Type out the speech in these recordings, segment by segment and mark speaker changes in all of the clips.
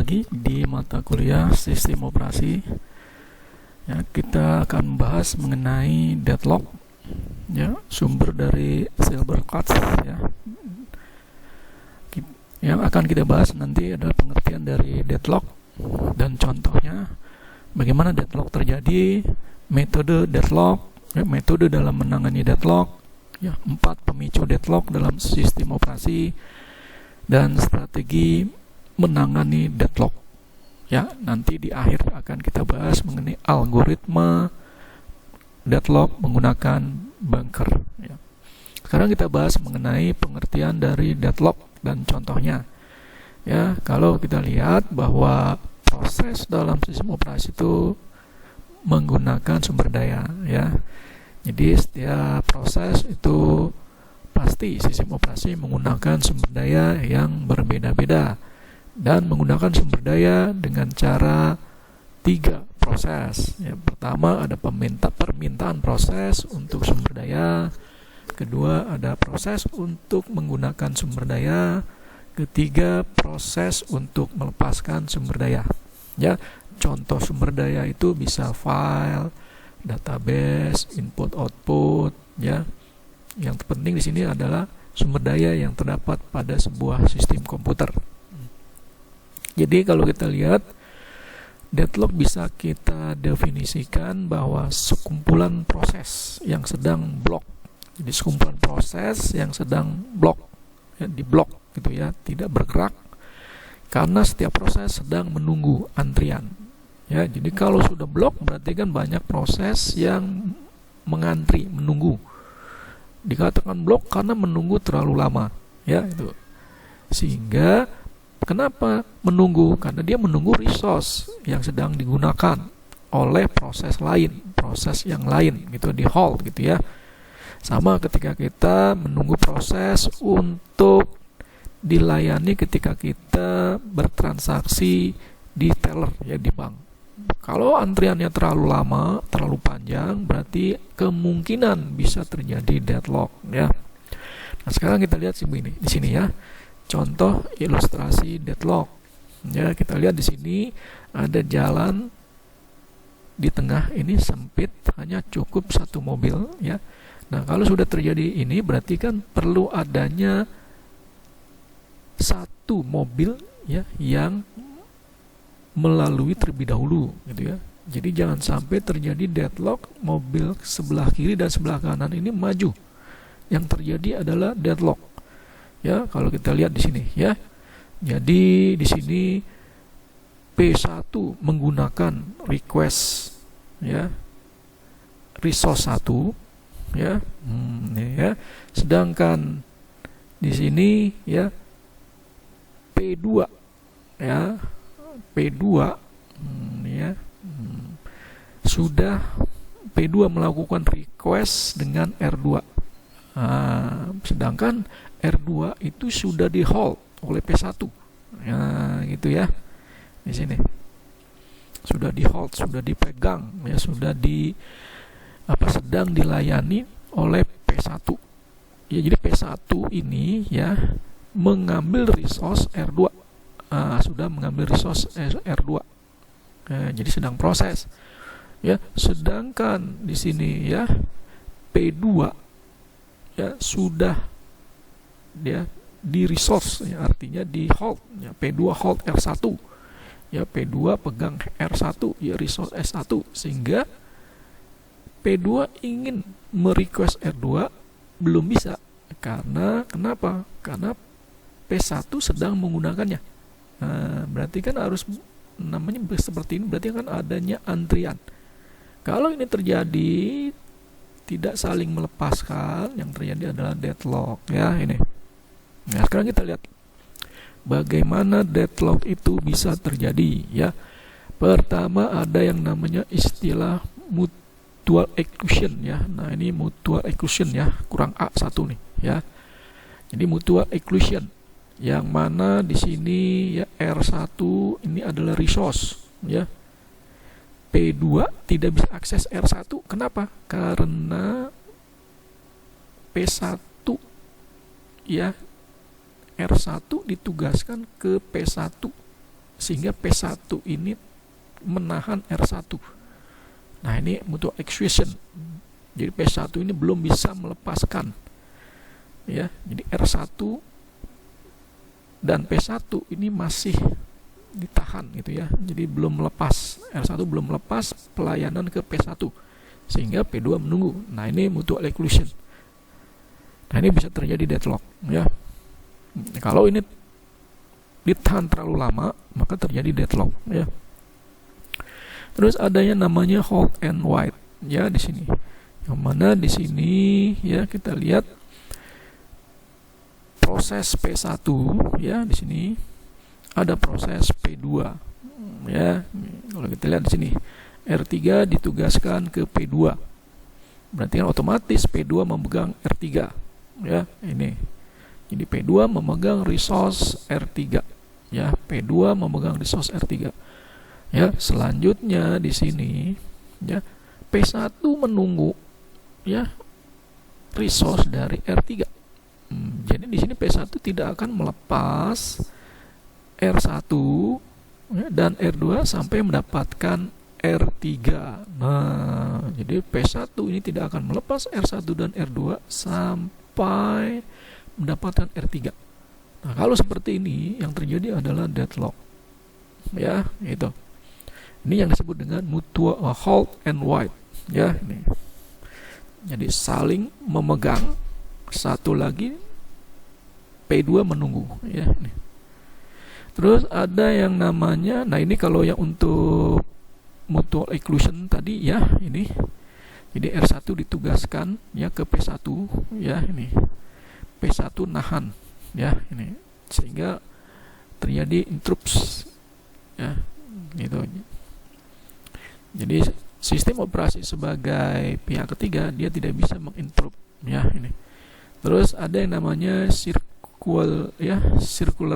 Speaker 1: lagi di mata kuliah sistem operasi. Ya, kita akan membahas mengenai deadlock, ya, sumber dari Silberschatz. Yang akan kita bahas nanti adalah pengertian dari deadlock dan contohnya, bagaimana deadlock terjadi, metode deadlock, metode dalam menangani deadlock, 4 pemicu deadlock dalam sistem operasi, dan strategi menangani deadlock. Nanti di akhir akan kita bahas mengenai algoritma deadlock menggunakan bunker. Sekarang kita bahas mengenai pengertian dari deadlock dan contohnya. Kalau kita lihat bahwa proses dalam sistem operasi itu menggunakan sumber daya, Jadi setiap proses itu pasti sistem operasi menggunakan sumber daya yang berbeda-beda dan menggunakan sumber daya dengan cara 3 proses. Yang pertama ada permintaan proses untuk sumber daya, kedua ada proses untuk menggunakan sumber daya, ketiga proses untuk melepaskan sumber daya. Contoh sumber daya itu bisa file, database, input output, Yang terpenting di sini adalah sumber daya yang terdapat pada sebuah sistem komputer. Jadi kalau kita lihat deadlock bisa kita definisikan bahwa sekumpulan proses yang sedang blok. Jadi sekumpulan proses yang sedang blok, di blok gitu tidak bergerak karena setiap proses sedang menunggu antrian. Jadi kalau sudah blok berarti kan banyak proses yang mengantri, menunggu. Dikatakan blok karena menunggu terlalu lama, itu. Sehingga kenapa menunggu? Karena dia menunggu resource yang sedang digunakan oleh proses lain, proses yang lain gitu, di hold gitu Sama ketika kita menunggu proses untuk dilayani ketika kita bertransaksi di teller di bank. Kalau antriannya terlalu lama, terlalu panjang, berarti kemungkinan bisa terjadi deadlock, Nah, sekarang kita lihat di sini contoh ilustrasi deadlock. Kita lihat di sini ada jalan di tengah ini sempit, hanya cukup 1 mobil, Nah, kalau sudah terjadi ini berarti kan perlu adanya 1 mobil yang melalui terlebih dahulu gitu Jadi jangan sampai terjadi deadlock, mobil sebelah kiri dan sebelah kanan ini maju. Yang terjadi adalah deadlock. Kalau kita lihat di sini Jadi di sini P1 menggunakan request resource 1 sedangkan di sini P2 P2 sudah P2 melakukan request dengan R2. Sedangkan R2 itu sudah di hold oleh P1. Gitu Di sini. Sudah di hold, sudah dipegang, sudah sedang dilayani oleh P1. Jadi P1 ini mengambil resource R2. Sudah mengambil resource R2. Jadi sedang proses. Sedangkan di sini P2 sudah di resource, artinya di hold. P2 hold R1. P2 pegang R1, resource S1, sehingga P2 ingin merequest R2 belum bisa. Karena kenapa? Karena P1 sedang menggunakannya. Berarti kan harus namanya seperti ini, berarti kan adanya antrian. Kalau ini terjadi tidak saling melepaskan, yang terjadi adalah deadlock ini. Nah, sekarang kita lihat bagaimana deadlock itu bisa terjadi Pertama ada yang namanya istilah mutual exclusion Nah, ini mutual exclusion kurang A1 nih Jadi mutual exclusion yang mana di sini R1 ini adalah resource P2 tidak bisa akses R1. Kenapa? Karena P1 R1 ditugaskan ke P1 sehingga P1 ini menahan R1. Nah, ini mutual exclusion. Jadi P1 ini belum bisa melepaskan, ya. Jadi R1 dan P1 ini masih ditahan gitu ya. Jadi belum melepas, R1 belum melepas pelayanan ke P1 sehingga P2 menunggu. Nah, ini mutual exclusion. Nah, ini bisa terjadi deadlock, ya. Kalau ini ditahan terlalu lama, maka terjadi deadlock, ya. Terus ada yang namanya hold and wait, ya, di sini. Yang mana di sini ya kita lihat proses P1, ya, di sini ada proses P2, ya. Kalau kita lihat di sini R3 ditugaskan ke P2, berarti kan otomatis P2 memegang R3, ya, ini. Jadi P2 memegang resource R3, ya, P2 memegang resource R3. Ya, selanjutnya di sini, ya, P1 menunggu, ya, resource dari R3. Jadi di sini P1 tidak akan melepas R1, ya, dan R2 sampai mendapatkan R3. Nah, jadi P1 ini tidak akan melepas R1 dan R2 sampai mendapatkan R3. Nah, kalau seperti ini yang terjadi adalah deadlock, ya, itu. Ini yang disebut dengan mutual hold and wait, ya, ini. Jadi saling memegang, satu lagi P2 menunggu, ya, ini. Terus ada yang namanya, nah ini kalau yang untuk mutual exclusion tadi, ya, ini. Jadi R1 ditugaskan, ya, ke P1, ya, ini. P1 nahan, ya, ini, sehingga terjadi interrupts, ya, gitu. Jadi sistem operasi sebagai pihak ketiga dia tidak bisa menginterrupt, ya, ini. Terus ada yang namanya circular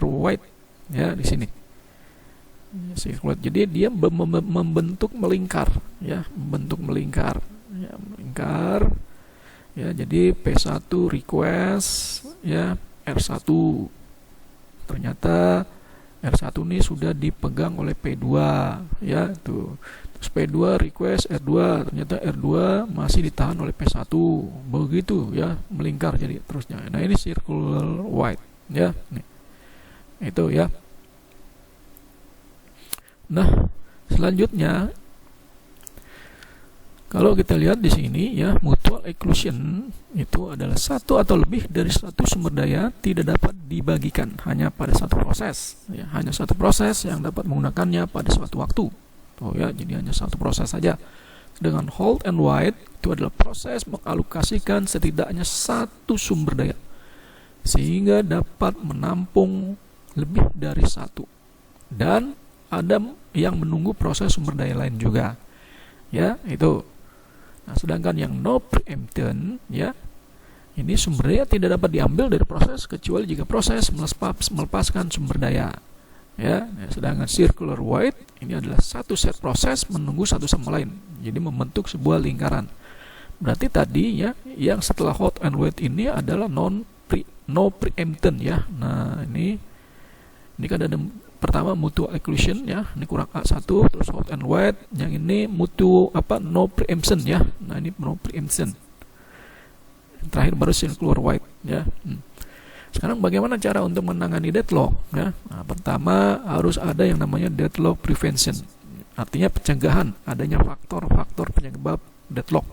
Speaker 1: wait, ya, di sini. Circular. Jadi dia membentuk melingkar, ya, ya, melingkar. Ya, jadi P1 request, ya, R1. Ternyata R1 ini sudah dipegang oleh P2, ya, tuh. Terus P2 request R2, ternyata R2 masih ditahan oleh P1. Begitu, ya, melingkar jadi terusnya. Nah, ini circular wait, ya. Nih. Itu, ya. Nah, selanjutnya kalau kita lihat di sini, ya, mutual exclusion itu adalah satu atau lebih dari satu sumber daya tidak dapat dibagikan hanya pada satu proses, ya, hanya satu proses yang dapat menggunakannya pada suatu waktu. Oh, ya, jadi hanya satu proses saja. Dengan hold and wait itu adalah proses mengalokasikan setidaknya satu sumber daya sehingga dapat menampung lebih dari satu, dan ada yang menunggu proses sumber daya lain juga, ya, itu. Nah, sedangkan yang no preemption, ya, ini sumber daya tidak dapat diambil dari proses kecuali jika proses melepaskan sumber daya, ya. Nah, sedangkan circular wait ini adalah satu set proses menunggu satu sama lain, jadi membentuk sebuah lingkaran. Berarti tadi, ya, yang setelah hold and wait ini adalah no preemption, ya. Nah, ini kan ada pertama mutual exclusion, ya, ini kurang A1, terus hold and wait, yang ini no preemption, ya. Nah, ini no preemption. Terakhir baru circular wait, ya. Sekarang bagaimana cara untuk menangani deadlock, ya? Nah, pertama harus ada yang namanya deadlock prevention, artinya pencegahan adanya faktor-faktor penyebab deadlock,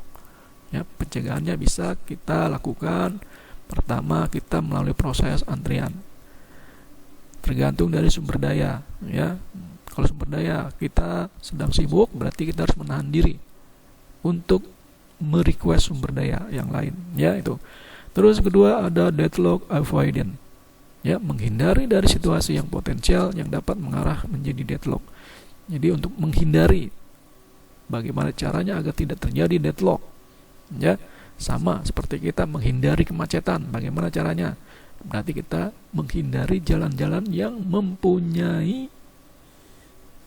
Speaker 1: ya. Pencegahannya bisa kita lakukan. Pertama, kita melalui proses antrian, tergantung dari sumber daya, ya. Kalau sumber daya kita sedang sibuk, berarti kita harus menahan diri untuk merequest sumber daya yang lain, ya, itu. Terus kedua ada deadlock avoidance, ya, menghindari dari situasi yang potensial yang dapat mengarah menjadi deadlock. Jadi untuk menghindari, bagaimana caranya agar tidak terjadi deadlock, ya, sama seperti kita menghindari kemacetan. Bagaimana caranya? Berarti kita menghindari jalan-jalan yang mempunyai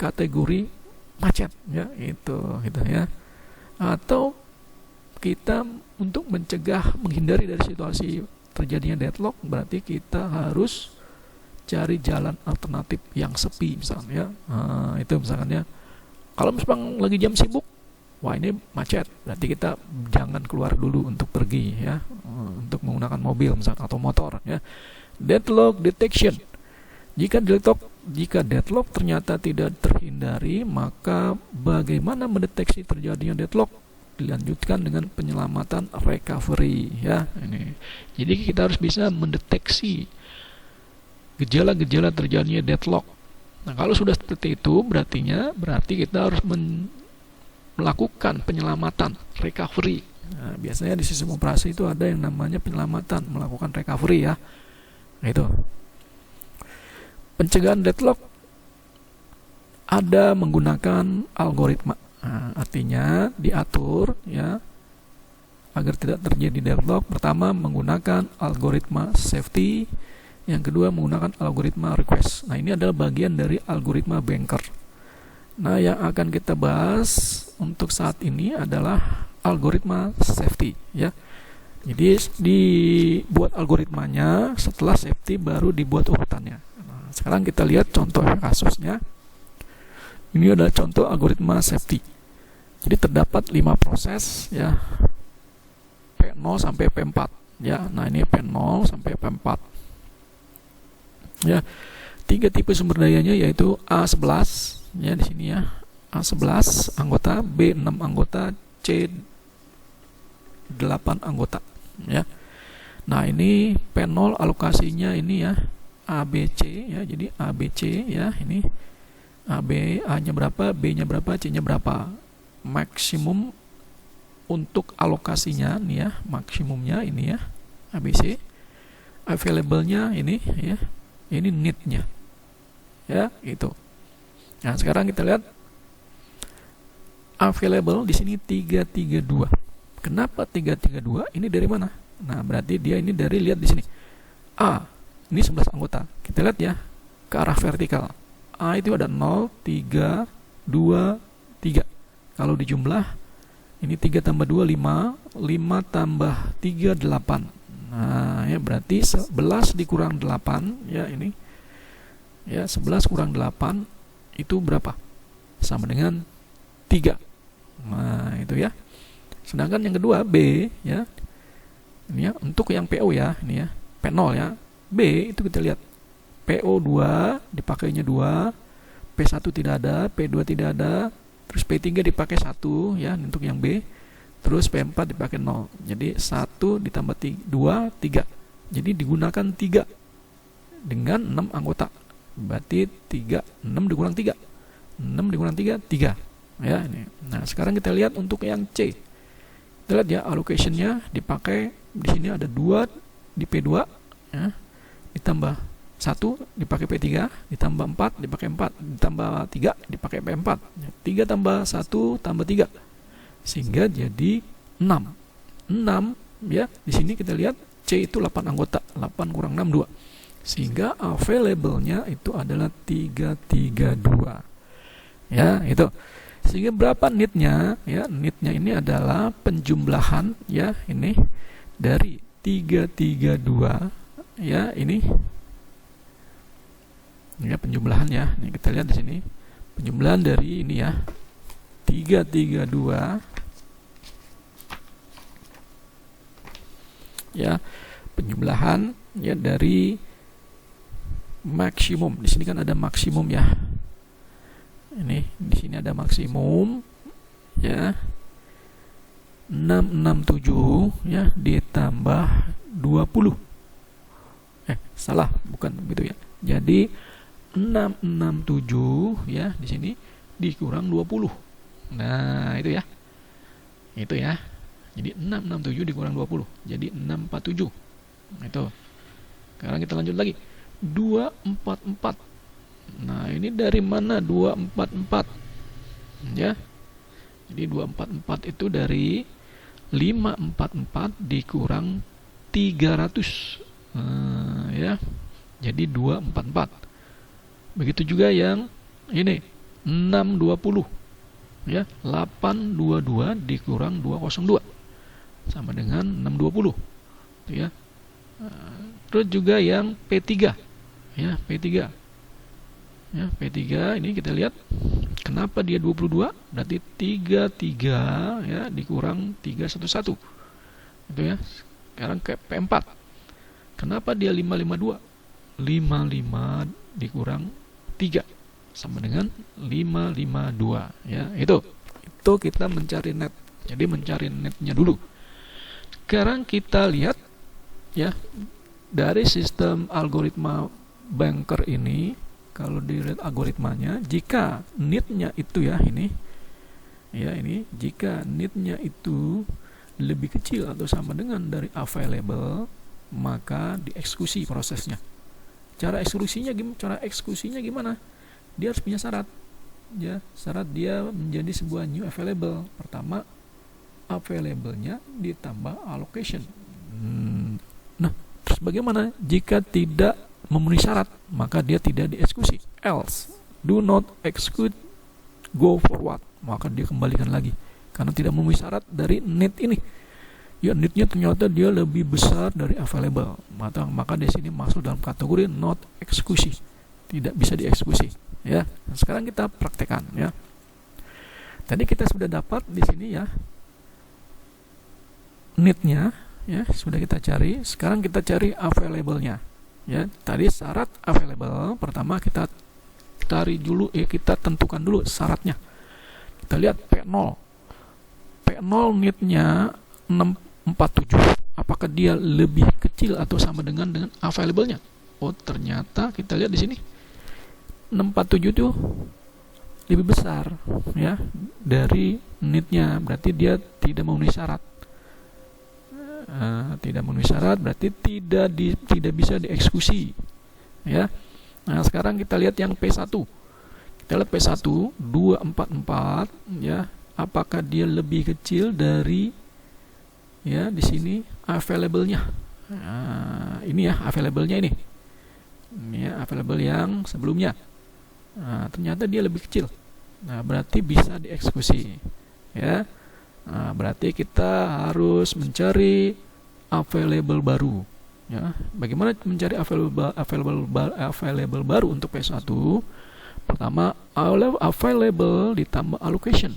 Speaker 1: kategori macet, ya, itu, ya. Atau kita untuk menghindari dari situasi terjadinya deadlock, berarti kita harus cari jalan alternatif yang sepi misalnya. Itu misalkan ya. Kalau misalkan lagi jam sibuk, wah ini macet, berarti kita jangan keluar dulu untuk pergi ya, untuk menggunakan mobil misalkan atau motor ya. Deadlock detection. Jika deadlock ternyata tidak terhindari, maka bagaimana mendeteksi terjadinya deadlock? Dilanjutkan dengan penyelamatan recovery ya. Ini. Jadi kita harus bisa mendeteksi gejala-gejala terjadinya deadlock. Nah, kalau sudah seperti itu, berarti kita harus melakukan penyelamatan recovery. Nah, biasanya di sistem operasi itu ada yang namanya penyelamatan, melakukan recovery ya. Nah, itu. Pencegahan deadlock ada menggunakan algoritma. Nah, artinya diatur ya agar tidak terjadi deadlock. Pertama menggunakan algoritma safety, yang kedua menggunakan algoritma request. Nah, ini adalah bagian dari algoritma banker. Nah, yang akan kita bahas untuk saat ini adalah algoritma safety ya. Jadi dibuat algoritmanya, setelah safety baru dibuat urutannya. Nah, sekarang kita lihat contoh kasusnya. Ini adalah contoh algoritma safety. Jadi terdapat 5 proses ya. P0 sampai P4 ya. Nah, ini P0 sampai P4. Ya. 3 tipe sumber dayanya yaitu A11 ya di sini ya. A11 anggota, B6 anggota, C8 anggota ya. Nah, ini P0 alokasinya ini ya ABC ya. Jadi ABC ya, ini A-nya berapa, B-nya berapa, C-nya berapa. Maksimum untuk alokasinya nih ya, maksimumnya ini ya ABC. Available-nya ini ya. Ini need-nya. Ya, itu. Nah, sekarang kita lihat available di sini 332. Kenapa 332? Ini dari mana? Nah, berarti dia ini dari, lihat di sini. A, ini 11 anggota. Kita lihat ya ke arah vertikal. A itu ada 0, 3, 2, 3. Kalau dijumlah, ini 3 tambah 2, 5. 5 tambah 3, 8. Nah, ya berarti 11 dikurang 8. Ya, ini. Ya, 11 kurang 8. Itu berapa? Sama dengan 3. Nah, itu ya. Sedangkan yang kedua, B. Ya. Ini ya, untuk yang PO ya. Ini ya, P0 ya. B, itu kita lihat. PO2 dipakainya 2, P1 tidak ada, P2 tidak ada, terus P3 dipakai 1 ya untuk yang B, terus P4 dipakai 0. Jadi 1 ditambah 2, 3. Jadi digunakan 3 dengan 6 anggota. Berarti 6 dikurang 3. 6 dikurang 3, 3. Ya, ini. Nah, sekarang kita lihat untuk yang C. Kita lihat ya, allocation-nya dipakai di sini ada 2 di P2 ya, ditambah 1 dipakai P3, ditambah 4 dipakai 4, ditambah 3 dipakai P4. 3 tambah 1 tambah 3. Sehingga jadi 6. 6 ya. Di sini kita lihat C itu 8 anggota. 8 kurang 6, 2. Sehingga available-nya itu adalah 332. Ya, itu. Sehingga berapa need-nya? Ya, need-nya ini adalah penjumlahan ya, ini dari 332 ya, ini ya penjumlahannya. Nih kita lihat di sini. Penjumlahan dari ini ya. 332 ya, penjumlahan ya dari maksimum. Di sini kan ada maksimum ya. Ini di sini ada maksimum ya. 667 ya ditambah 20. Salah, bukan begitu ya. Jadi 667 ya di sini dikurang 20. Nah, itu ya. Itu ya. Jadi 667 dikurang 20. Jadi 647. Nah, itu. Sekarang kita lanjut lagi. 244. Nah, ini dari mana 244? Ya. Jadi 244 itu dari 544 dikurang 300. Nah, ya. Jadi 244. Begitu juga yang ini 620 ya, 822 dikurang 202 sama dengan 620 ya. Terus juga yang P3 ya, P3. Ya, P3 ini kita lihat kenapa dia 22, berarti 33 ya dikurang 311. Itu ya. Sekarang ke P4. Kenapa dia 552? 55 dikurang 3 sama dengan 552 ya. Itu kita mencari net. Jadi mencari netnya dulu. Sekarang kita lihat ya dari sistem algoritma banker ini. Kalau dilihat algoritmanya, jika need-nya itu ya ini, jika need-nya itu lebih kecil atau sama dengan dari available, maka dieksekusi prosesnya. Cara eksekusinya gimana? Dia harus punya syarat. Ya, syarat dia menjadi sebuah new available. Pertama, available-nya ditambah allocation. Nah, terus bagaimana jika tidak memenuhi syarat? Maka dia tidak dieksekusi. Else, do not execute, go forward. Maka dia kembalikan lagi karena tidak memenuhi syarat dari need ini. Ya, need-nya ternyata dia lebih besar dari available. Maka di sini masuk dalam kategori not eksekusi. Tidak bisa dieksekusi. Ya, nah, sekarang kita praktekkan ya. Tadi kita sudah dapat di sini ya need-nya ya, sudah kita cari. Sekarang kita cari available-nya. Ya, tadi syarat available pertama kita cari dulu kita tentukan dulu syaratnya. Kita lihat P0. P0 need-nya 647. Apakah dia lebih kecil atau sama dengan available-nya? Oh, ternyata kita lihat di sini 647 itu lebih besar ya dari need-nya. Berarti dia tidak memenuhi syarat. Tidak memenuhi syarat berarti tidak bisa dieksekusi ya. Nah, sekarang kita lihat yang P1. Kita lihat P1 244 ya, apakah dia lebih kecil dari ya di sini available-nya. Nah, ini ya available-nya ini ya, available yang sebelumnya. Nah, ternyata dia lebih kecil. Nah, berarti bisa dieksekusi ya. Nah, berarti kita harus mencari available baru ya. Bagaimana mencari available baru untuk P1? Pertama, available ditambah allocation.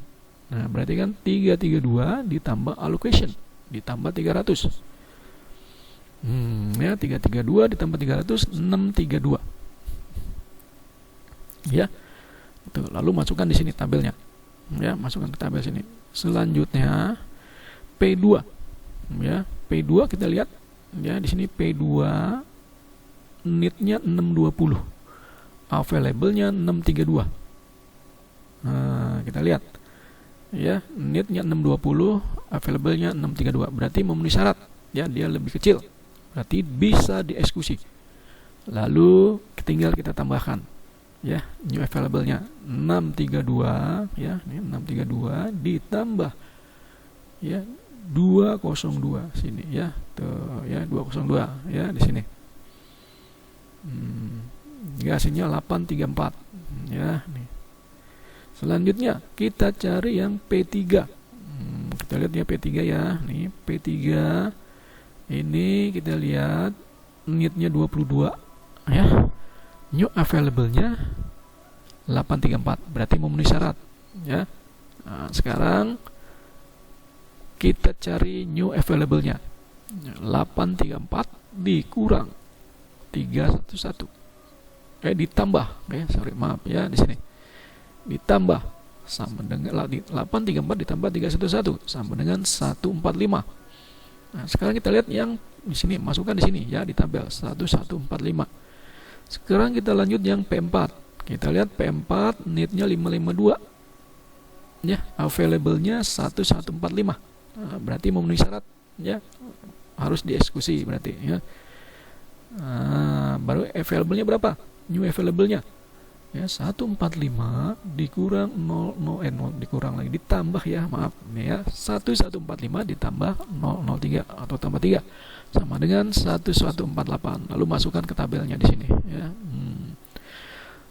Speaker 1: Nah, berarti kan 332 ditambah allocation ditambah 300. Ya, 332 ditambah 300 632. Ya. Itu lalu masukkan di sini tabelnya. Ya, masukkan ke tabel sini. Selanjutnya P2 ya, P2 kita lihat ya di sini P2 need-nya 620, available-nya 632. Nah, kita lihat ya, need-nya 620, available-nya 632. Berarti memenuhi syarat ya, dia lebih kecil. Berarti bisa dieksekusi. Lalu tinggal kita tambahkan ya new available-nya 632 ya, ini 632 ditambah ya 202 sini ya. Tuh ya 202 ya di sini. Hasilnya 834 ya nih. Selanjutnya kita cari yang P3. Kita lihat ya P3 ya. Nih P3 ini kita lihat need-nya 22 ya. New available-nya 834, berarti memenuhi syarat ya. Nah, sekarang kita cari new available-nya 834 dikurang 311. Ditambah maaf ya di sini. Ditambah sama dengan 834 ditambah 311 sama dengan 145. Nah, sekarang kita lihat yang di sini, masukkan di sini ya di tabel 1145. Sekarang kita lanjut yang P4. Kita lihat P4 need-nya 552 ya, available-nya 1145. Nah, berarti memenuhi syarat ya, harus dieksekusi berarti ya. Nah, baru available-nya berapa? New available-nya ya 145 dikurang 0 dikurang lagi ditambah ya, maaf nih ya, 1145 ditambah 003 atau tambah 3 sama dengan 1148. Lalu masukkan ke tabelnya di sini ya.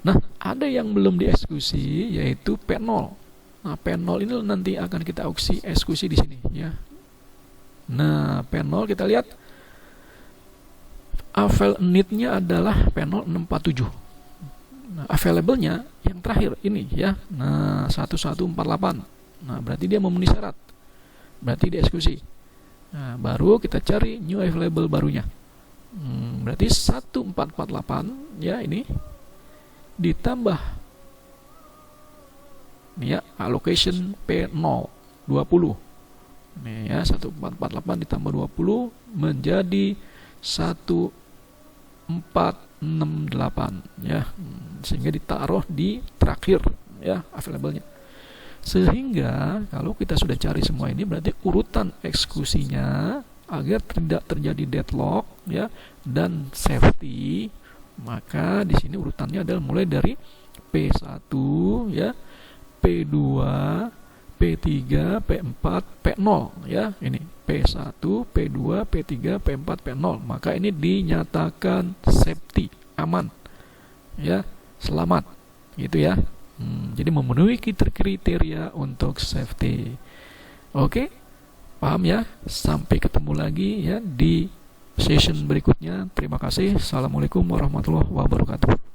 Speaker 1: Nah, ada yang belum dieksekusi yaitu P0. Nah, P0 ini nanti akan kita eksekusi di sini ya. Nah, P0 kita lihat avail need-nya adalah P0647. Nah, available-nya yang terakhir ini ya. Nah, 1148. Nah, berarti dia memenuhi syarat. Berarti dieksekusi. Nah, baru kita cari new available barunya. Berarti 1448 ya, ini ditambah ini ya, allocation P0 20. Nih ya, 1448 ditambah 20 menjadi 1468 ya. Sehingga ditaruh di terakhir ya available-nya. Sehingga kalau kita sudah cari semua ini, berarti urutan eksekusinya agar tidak terjadi deadlock ya dan safety, maka di sini urutannya adalah mulai dari P1 ya, P2, P3, P4, P0 ya. Ini P1, P2, P3, P4, P0. Maka ini dinyatakan safety, aman. Ya, selamat. Gitu ya. Jadi memenuhi kriteria untuk safety. Oke. Paham ya? Sampai ketemu lagi ya di session berikutnya. Terima kasih. Assalamualaikum warahmatullahi wabarakatuh.